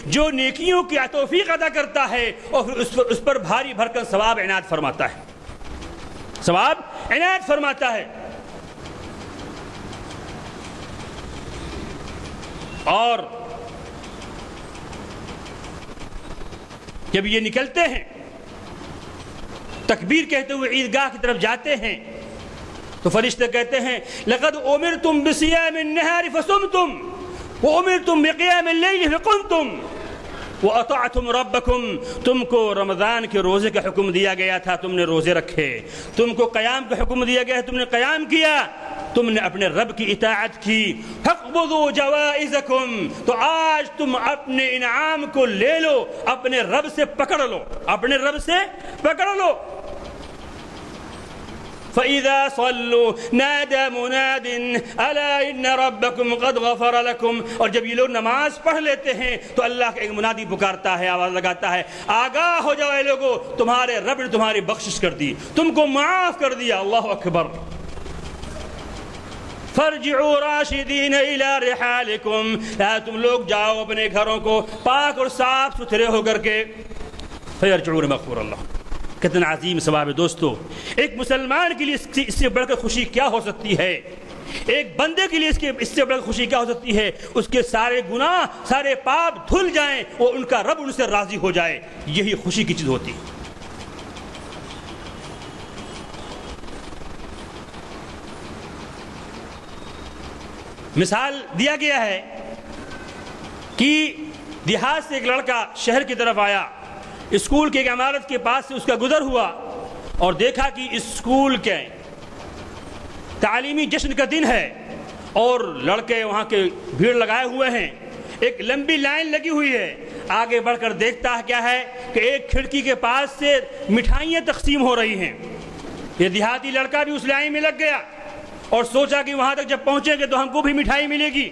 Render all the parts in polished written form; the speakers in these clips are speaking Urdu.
جو نیکیوں کی توفیق عطا کرتا ہے اور پھر اس پر بھاری بھرکن ثواب عنایت فرماتا ہے، ثواب عنایت فرماتا ہے۔ اور جب یہ نکلتے ہیں تکبیر کہتے ہوئے عیدگاہ کی طرف جاتے ہیں تو فرشتے کہتے ہیں لقد امرتم بصیام النہار فصمتم وامرتم بقیام اللیل فقمتم واطعتم ربکم، تم کو رمضان کے روزے کا حکم دیا گیا تھا، تم نے روزے رکھے، تم کو قیام کا حکم دیا گیا، تم نے قیام کیا، تم نے اپنے رب کی اطاعت کی۔ فاقبضوا جوائزکم، تو آج تم اپنے انعام کو لے لو، اپنے رب سے پکڑ لو، اپنے رب سے پکڑ لو۔ فَإِذَا صَلُّوا نَادَى مُنَادٍ أَلَا إِنَّ رَبَّكُمْ قَدْ غَفَرَ لَكُمْ، اور جب یہ لوگ نماز پڑھ لیتے ہیں تو اللہ کا ایک منادی پکارتا ہے، آواز لگاتا ہے، آگاہ ہو جاؤ اے لوگو، تمہارے رب نے تمہاری بخشش کر دی، تم کو معاف کر دیا۔ اللہ اکبر۔ فَارْجِعُوا رَاشِدِينَ إِلَىٰ رِحَالِكُمْ، تم لوگ جاؤ اپنے گھروں کو پاک اور صاف ستھرے ہو کر کے۔ فَيَرْجِعُونَ مَغْفُورَ اللَّهُ، کتنا عظیم ثواب ہے دوستو۔ ایک مسلمان کے لیے اس سے بڑھ کر خوشی کیا ہو سکتی ہے؟ ایک بندے کے لیے اس سے بڑھ کر خوشی کیا ہو سکتی ہے؟ اس کے سارے گناہ، سارے پاپ دھل جائیں اور ان کا رب ان سے راضی ہو جائے، یہی خوشی کی چیز ہوتی ہے۔ مثال دیا گیا ہے کہ دیہات سے ایک لڑکا شہر کی طرف آیا، اسکول کی ایک عمارت کے پاس سے اس کا گزر ہوا اور دیکھا کہ اسکول کے تعلیمی جشن کا دن ہے اور لڑکے وہاں کے بھیڑ لگائے ہوئے ہیں، ایک لمبی لائن لگی ہوئی ہے۔ آگے بڑھ کر دیکھتا ہے کیا ہے کہ ایک کھڑکی کے پاس سے مٹھائیاں تقسیم ہو رہی ہیں۔ یہ دیہاتی لڑکا بھی اس لائن میں لگ گیا اور سوچا کہ وہاں تک جب پہنچیں گے تو ہم کو بھی مٹھائی ملے گی،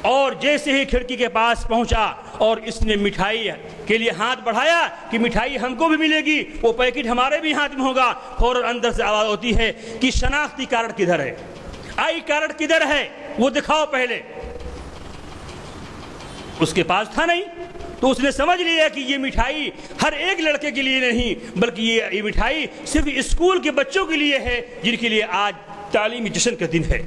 اور جیسے ہی کھڑکی کے پاس پہنچا اور اس نے مٹھائی کے لیے ہاتھ بڑھایا کہ مٹھائی ہم کو بھی ملے گی، وہ پیکٹ ہمارے بھی ہاتھ میں ہوگا، فوراً اندر سے آواز ہوتی ہے کہ شناختی کارڈ کدھر ہے، آئی کارڈ کدھر ہے، وہ دکھاؤ پہلے۔ اس کے پاس تھا نہیں، تو اس نے سمجھ لیا کہ یہ مٹھائی ہر ایک لڑکے کے لیے نہیں بلکہ یہ مٹھائی صرف اسکول کے بچوں کے لیے ہے جن کے لیے آج تعلیمی جشن کا دن ہے۔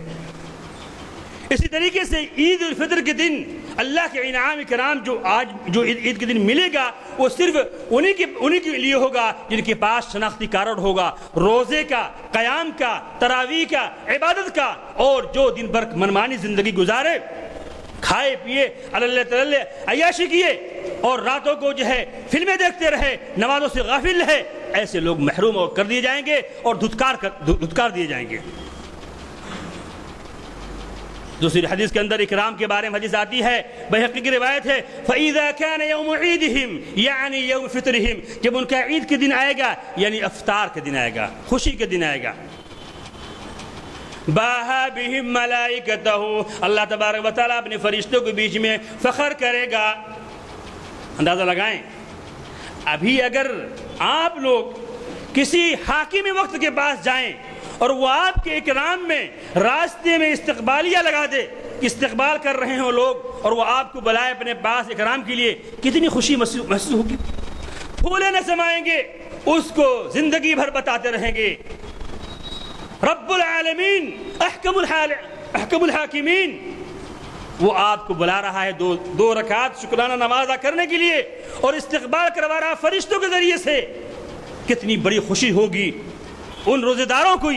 اسی طریقے سے عید الفطر کے دن اللہ کے انعام کرام جو عید کے دن ملے گا وہ صرف انہی کے لیے ہوگا جن کے پاس شناختی کارڈ ہوگا، روزے کا، قیام کا، تراویح کا، عبادت کا، اور جو دن بھر منمانی زندگی گزارے، کھائے پیے، اللہ تعالی عیاشی کیے اور راتوں کو جو ہے فلمیں دیکھتے رہے، نمازوں سے غافل رہے، ایسے لوگ محروم کر دیے جائیں گے اور دھتکار دیے جائیں گے۔ دوسری حدیث کے اندر اکرام کے بارے میں حدیث آتی ہے، بہقی کی روایت ہے، فَإِذَا كَانَ يَوْمُ عِيدِهِمْ یعنی یوم فطرہم، جب ان کا عید کے دن آئے گا یعنی افطار کے دن آئے گا، خوشی کے دن آئے گا، باہا بہم ملائکتہ، اللہ تبارک و تعالیٰ اپنے فرشتوں کے بیچ میں فخر کرے گا۔ اندازہ لگائیں، ابھی اگر آپ لوگ کسی حاکم وقت کے پاس جائیں اور وہ آپ کے اکرام میں راستے میں استقبالیہ لگا دے کہ استقبال کر رہے ہوں لوگ، اور وہ آپ کو بلائے اپنے پاس اکرام کے لیے، کتنی خوشی محسوس ہوگی، پھولے نہ سمائیں گے، اس کو زندگی بھر بتاتے رہیں گے رب العالمین احکم الحاکمین، وہ آپ کو بلا رہا ہے دو رکعت شکرانہ نماز ادا کرنے کے لیے اور استقبال کروا رہا فرشتوں کے ذریعے سے، کتنی بڑی خوشی ہوگی ان روزے داروں کو،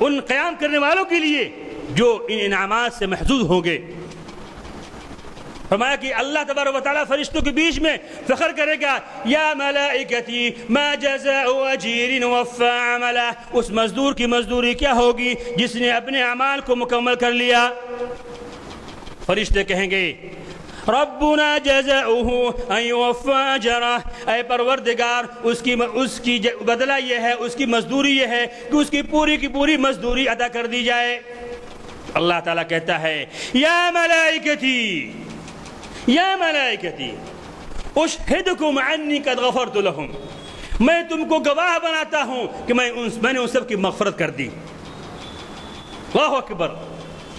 ان قیام کرنے والوں کے لیے جو ان انعامات سے محظوظ ہوں گے۔ فرمایا کہ اللہ تبارک و تعالیٰ فرشتوں کے بیچ میں فخر کرے گا، یا ملائکتی ما جزاء اجیر وفى عملہ، اس مزدور کی مزدوری کیا ہوگی جس نے اپنے اعمال کو مکمل کر لیا۔ فرشتے کہیں گے ربنا جزاؤہ ان یوفى اجرہ، اے پروردگار اس کی بدلہ یہ ہے، اس کی مزدوری یہ ہے کہ اس کی پوری کی پوری مزدوری ادا کر دی جائے۔ اللہ تعالیٰ کہتا ہے یا ملائکتی اشہدکم انی قد غفرت لہم، میں تم کو گواہ بناتا ہوں کہ میں نے ان سب کی مغفرت کر دی۔ اللہ اکبر۔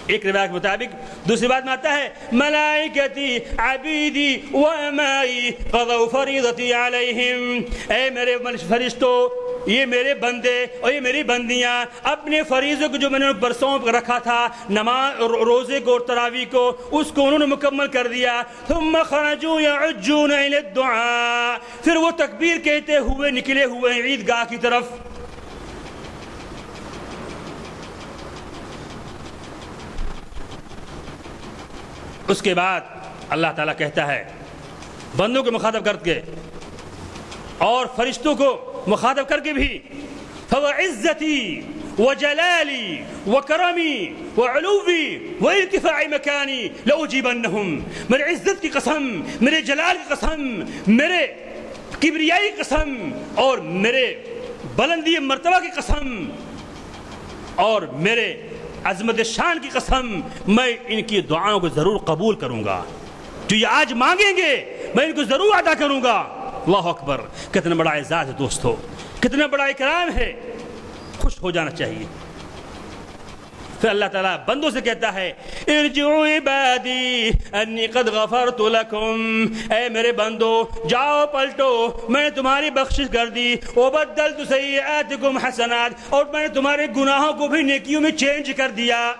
ایک روایت کے مطابق دوسری بات میں آتا ہے ملائکتی عبیدی و امائی قضوا فریضتی علیہم، اے میرے فرشتوں، یہ میرے بندے اور یہ میری بندیاں اپنے فریضوں کو جو میں نے ان پر سونپ رکھا تھا، نماز روزے کو اور تراویح کو، اس کو انہوں نے مکمل کر دیا. ثم خرجوا يعجون الى الدعاء، پھر وہ تکبیر کہتے ہوئے نکلے ہوئے ہیں عیدگاہ کی طرف. اس کے بعد اللہ تعالیٰ کہتا ہے بندوں کو مخاطب کر کے اور فرشتوں کو مخاطب کر کے بھی، فَوَعِزَّتِي وَجَلَالِي وَكَرَمِي وَعُلُوِّي وَارْتِفَاعِ مَكَانِي لَأُجِيبَنَّهُمْ، میرے عزت کی قسم، میرے جلال کی قسم، میرے کبریائی کی قسم اور میرے بلندی مرتبہ کی قسم اور میرے عظمت شان کی قسم، میں ان کی دعاؤں کو ضرور قبول کروں گا. جو یہ آج مانگیں گے میں ان کو ضرور ادا کروں گا. اللہ اکبر، کتنا بڑا اعزاز ہے دوستو، کتنا بڑا اکرام ہے. خوش ہو جانا چاہیے. پھر اللہ تعالیٰ بندوں سے کہتا ہے ارجعوا عبادی انی قد غفرت لکم، اے میرے بندو جاؤ پلٹو، میں نے تمہاری بخشش کر دی. وبدلت سیئاتکم حسنات، اور میں نے تمہارے گناہوں کو بھی نیکیوں میں چینج کر دیا.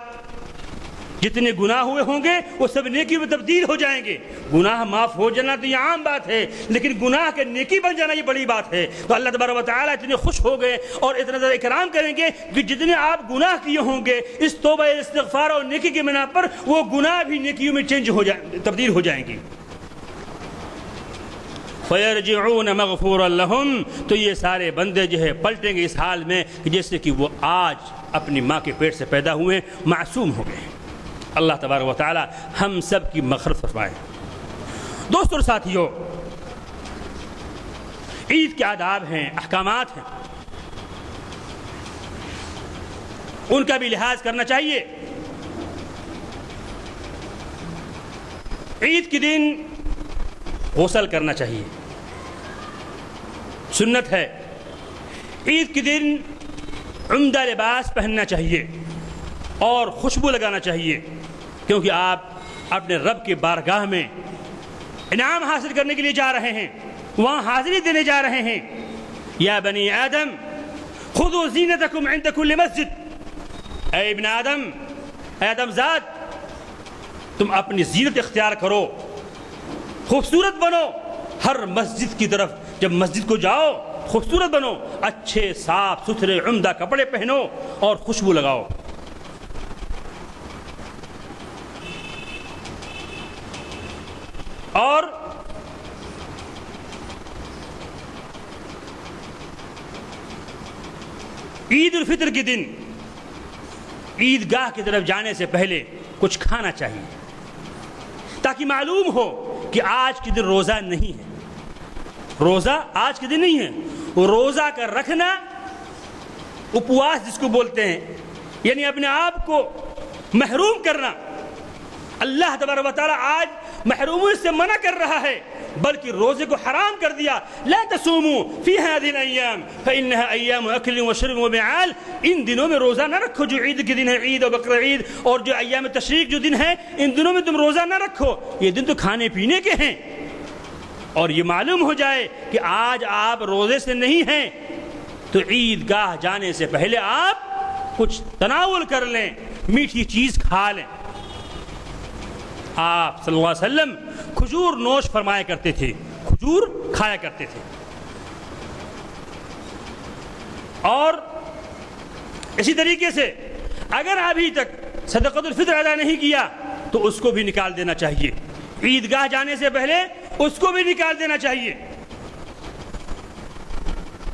جتنے گناہ ہوئے ہوں گے وہ سب نیکی میں تبدیل ہو جائیں گے. گناہ معاف ہو جانا تو یہ عام بات ہے، لیکن گناہ کے نیکی بن جانا یہ بڑی بات ہے. تو اللہ تبارک و تعالیٰ اتنے خوش ہو گئے اور اتنا زیادہ اکرام کریں گے کہ جتنے آپ گناہ کیے ہوں گے اس توبہ استغفار اور نیکی کی بنا پر وہ گناہ بھی نیکیوں میں چینج ہو جائیں، تبدیل ہو جائیں گے. فَيَرْجِعُونَ مَغْفُورًا لَهُمْ، تو یہ سارے بندے جو ہے پلٹیں گے اس حال میں کہ جیسے کہ وہ آج اپنی ماں کے پیٹ سے پیدا ہوئے معصوم ہو گئے. اللہ تبارک و تعالی ہم سب کی مغفرت فرمائے. دوستو اور ساتھیو، عید کے آداب ہیں، احکامات ہیں، ان کا بھی لحاظ کرنا چاہیے. عید کے دن غسل کرنا چاہیے، سنت ہے. عید کے دن عمدہ لباس پہننا چاہیے اور خوشبو لگانا چاہیے، کیونکہ آپ اپنے رب کی بارگاہ میں انعام حاصل کرنے کے لیے جا رہے ہیں، وہاں حاضری دینے جا رہے ہیں. یا بنی آدم خذوا زینتکم عند کل مسجد، اے ابن آدم، اے آدم ذات، تم اپنی زینت اختیار کرو، خوبصورت بنو. ہر مسجد کی طرف جب مسجد کو جاؤ خوبصورت بنو، اچھے صاف ستھرے عمدہ کپڑے پہنو اور خوشبو لگاؤ. اور عید الفطر کے دن عیدگاہ کی طرف جانے سے پہلے کچھ کھانا چاہیے تاکہ معلوم ہو کہ آج کے دن روزہ نہیں ہے. روزہ آج کے دن نہیں ہے. روزہ کا رکھنا، اپواس جس کو بولتے ہیں، یعنی اپنے آپ کو محروم کرنا. اللہ تبارک و تعالیٰ آج محرومی سے منع کر رہا ہے، بلکہ روزے کو حرام کر دیا. لا تصوموا فی هذه الايام فانها ایام اکل وشرب وبعال، ان دنوں میں روزہ نہ رکھو جو عید کے دن ہے، عید اور بقر عید اور جو ایام تشریق جو دن ہے، ان دنوں میں تم روزہ نہ رکھو، یہ دن تو کھانے پینے کے ہیں. اور یہ معلوم ہو جائے کہ آج آپ روزے سے نہیں ہیں تو عیدگاہ جانے سے پہلے آپ کچھ تناول کر لیں، میٹھی چیز کھا لیں. آپ صلی اللہ علیہ وسلم کھجور نوش فرمایا کرتے تھے، کھجور کھایا کرتے تھے. اور اسی طریقے سے اگر ابھی تک صدقۃ الفطر ادا نہیں کیا تو اس کو بھی نکال دینا چاہیے. عیدگاہ جانے سے پہلے اس کو بھی نکال دینا چاہیے.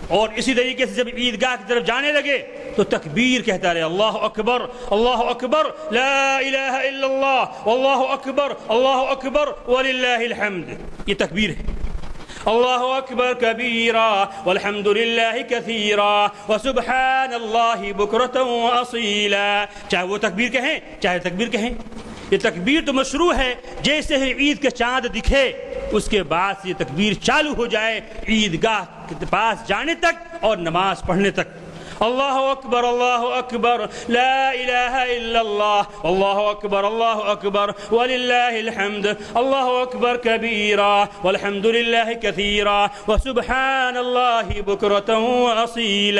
اور اسی طریقے سے جب عیدگاہ کی طرف جانے لگے تو تکبیر کہتا رہے، اللہ اکبر لا الہ الا اللہ اللہ اکبر وللہ الحمد. یہ تکبیر ہے. اللہ اکبر کبیرا والحمد للہ کثیرا وسبحان اللہ بکرۃ واصیلا. چاہے وہ تکبیر کہیں چاہے تکبیر کہیں، یہ تکبیر تو مشروع ہے. جیسے ہی عید کے چاند دکھے اس کے بعد یہ تکبیر چالو ہو جائے عیدگاہ کے پاس جانے تک اور نماز پڑھنے تک. الله أكبر الله أكبر لا إله إلا الله والله أكبر ولله الحمد الله أكبر كبيرا والحمد لله كثيرا وسبحان الله بكرة وأصيلا.